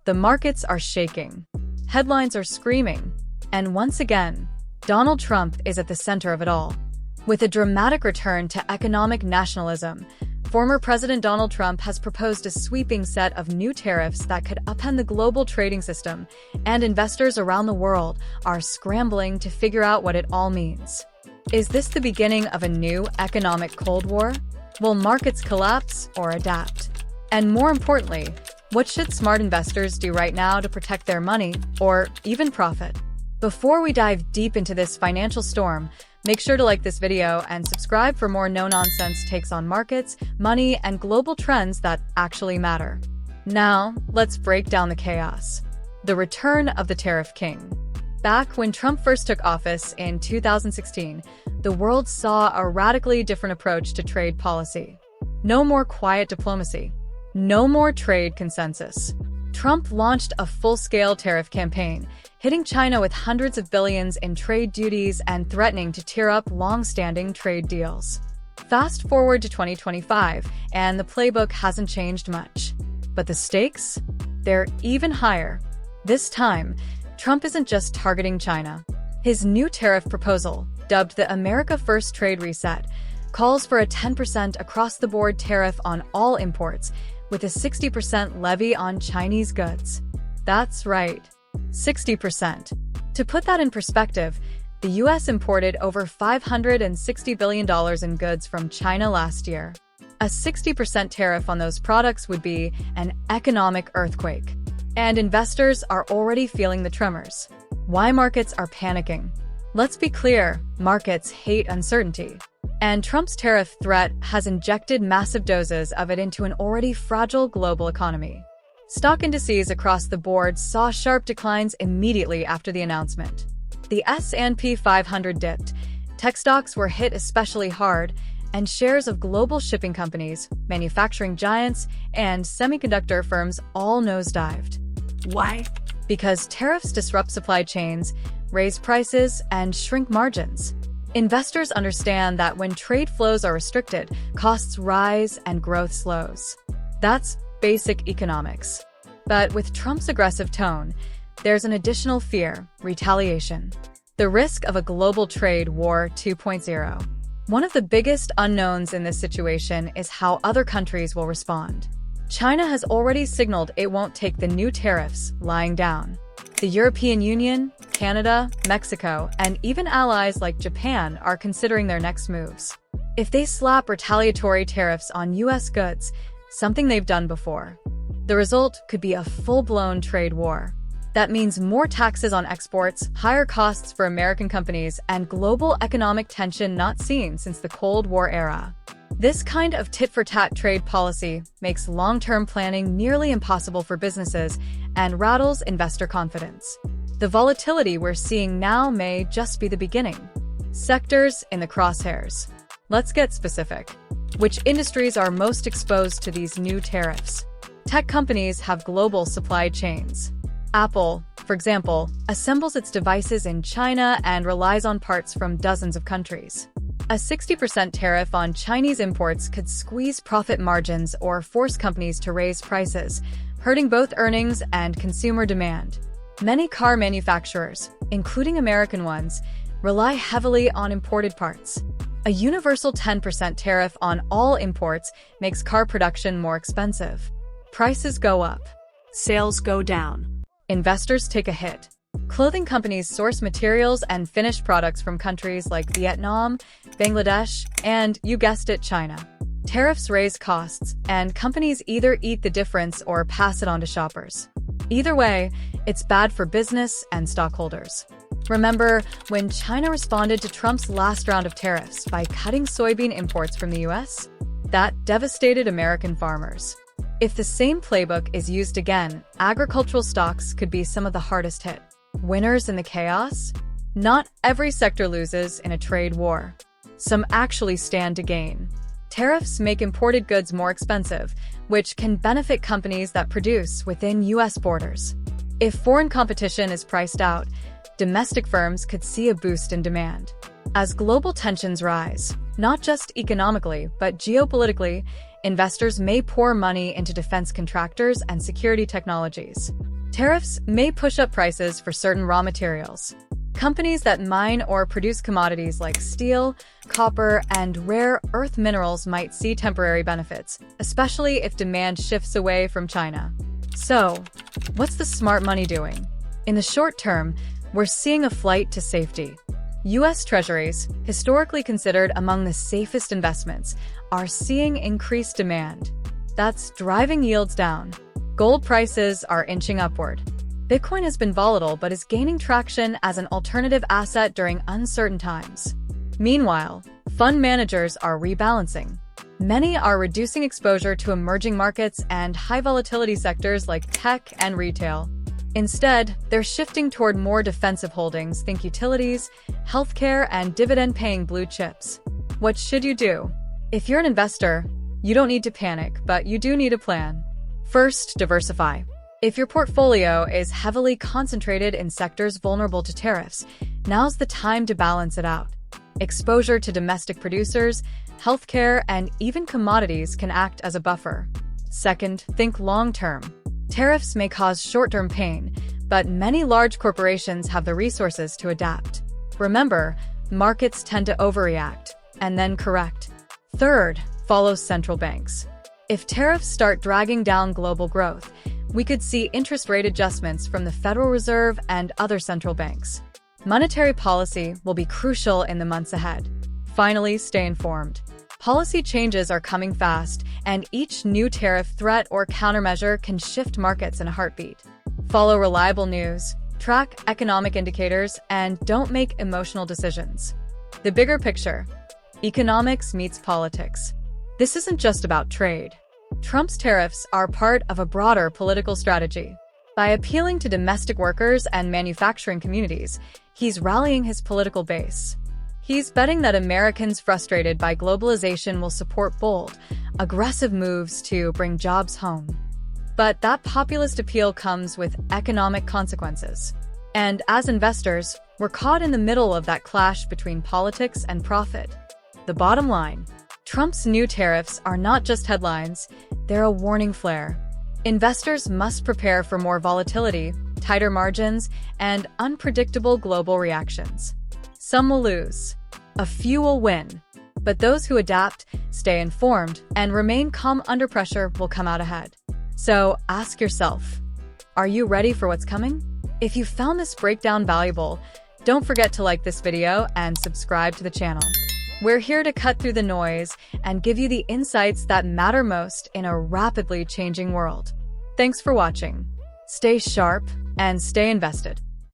The markets are shaking. Headlines are screaming. And once again, Donald Trump is at the center of it all. With a dramatic return to economic nationalism, former President Donald Trump has proposed a sweeping set of new tariffs that could upend the global trading system, and investors around the world are scrambling to figure out what it all means. Is this the beginning of a new economic Cold War? Will markets collapse or adapt? And more importantly, what should smart investors do right now to protect their money or even profit? Before we dive deep into this financial storm, make sure to like this video and subscribe for more no-nonsense takes on markets, money, and global trends that actually matter. Now, let's break down the chaos. The return of the tariff king. Back when Trump first took office in 2016, the world saw a radically different approach to trade policy. No more quiet diplomacy. No more trade consensus. Trump launched a full-scale tariff campaign, hitting China with hundreds of billions in trade duties and threatening to tear up long-standing trade deals. Fast forward to 2025, and the playbook hasn't changed much. But the stakes? They're even higher. This time, Trump isn't just targeting China. His new tariff proposal, dubbed the America First Trade Reset, calls for a 10% across-the-board tariff on all imports, with a 60% levy on Chinese goods. That's right, 60%. To put that in perspective, the US imported over $560 billion in goods from China last year. A 60% tariff on those products would be an economic earthquake. And investors are already feeling the tremors. Why markets are panicking? Let's be clear, markets hate uncertainty. And Trump's tariff threat has injected massive doses of it into an already fragile global economy. Stock indices across the board saw sharp declines immediately after the announcement. The S&P 500 dipped, tech stocks were hit especially hard, and shares of global shipping companies, manufacturing giants, and semiconductor firms all nosedived. Why? Because tariffs disrupt supply chains, raise prices, and shrink margins. Investors understand that when trade flows are restricted, costs rise and growth slows. That's basic economics. But with Trump's aggressive tone, there's an additional fear: retaliation. The risk of a global trade war 2.0. One of the biggest unknowns in this situation is how other countries will respond. China has already signaled it won't take the new tariffs lying down. The European Union, Canada, Mexico, and even allies like Japan are considering their next moves. If they slap retaliatory tariffs on US goods, something they've done before, the result could be a full-blown trade war. That means more taxes on exports, higher costs for American companies, and global economic tension not seen since the Cold War era. This kind of tit-for-tat trade policy makes long-term planning nearly impossible for businesses and rattles investor confidence. The volatility we're seeing now may just be the beginning. Sectors in the crosshairs. Let's get specific. Which industries are most exposed to these new tariffs? Tech companies have global supply chains. Apple, for example, assembles its devices in China and relies on parts from dozens of countries. A 60% tariff on Chinese imports could squeeze profit margins or force companies to raise prices, hurting both earnings and consumer demand. Many car manufacturers, including American ones, rely heavily on imported parts. A universal 10% tariff on all imports makes car production more expensive. Prices go up. Sales go down. Investors take a hit. Clothing companies source materials and finished products from countries like Vietnam, Bangladesh, and, you guessed it, China. Tariffs raise costs, and companies either eat the difference or pass it on to shoppers. Either way, it's bad for business and stockholders. Remember when China responded to Trump's last round of tariffs by cutting soybean imports from the US? That devastated American farmers. If the same playbook is used again, agricultural stocks could be some of the hardest hit. Winners in the chaos? Not every sector loses in a trade war. Some actually stand to gain. Tariffs make imported goods more expensive, which can benefit companies that produce within US borders. If foreign competition is priced out, domestic firms could see a boost in demand. As global tensions rise, not just economically, but geopolitically, investors may pour money into defense contractors and security technologies. Tariffs may push up prices for certain raw materials. Companies that mine or produce commodities like steel, copper, and rare earth minerals might see temporary benefits, especially if demand shifts away from China. So, what's the smart money doing? In the short term, we're seeing a flight to safety. U.S. Treasuries, historically considered among the safest investments, are seeing increased demand. That's driving yields down. Gold prices are inching upward. Bitcoin has been volatile but is gaining traction as an alternative asset during uncertain times. Meanwhile, fund managers are rebalancing. Many are reducing exposure to emerging markets and high-volatility sectors like tech and retail. Instead, they're shifting toward more defensive holdings, think utilities, healthcare, and dividend-paying blue chips. What should you do? If you're an investor, you don't need to panic, but you do need a plan. First, diversify. If your portfolio is heavily concentrated in sectors vulnerable to tariffs, now's the time to balance it out. Exposure to domestic producers, healthcare, and even commodities can act as a buffer. Second, think long-term. Tariffs may cause short-term pain, but many large corporations have the resources to adapt. Remember, markets tend to overreact and then correct. Third, follow central banks. If tariffs start dragging down global growth, we could see interest rate adjustments from the Federal Reserve and other central banks. Monetary policy will be crucial in the months ahead. Finally, stay informed. Policy changes are coming fast, and each new tariff threat or countermeasure can shift markets in a heartbeat. Follow reliable news, track economic indicators, and don't make emotional decisions. The bigger picture: economics meets politics. This isn't just about trade. Trump's tariffs are part of a broader political strategy. By appealing to domestic workers and manufacturing communities, he's rallying his political base. He's betting that Americans frustrated by globalization will support bold, aggressive moves to bring jobs home. But that populist appeal comes with economic consequences. And as investors, we're caught in the middle of that clash between politics and profit. The bottom line: Trump's new tariffs are not just headlines, they're a warning flare. Investors must prepare for more volatility, tighter margins, and unpredictable global reactions. Some will lose. A few will win. But those who adapt, stay informed, and remain calm under pressure will come out ahead. So ask yourself, are you ready for what's coming? If you found this breakdown valuable, don't forget to like this video and subscribe to the channel. We're here to cut through the noise and give you the insights that matter most in a rapidly changing world. Thanks for watching. Stay sharp and stay invested.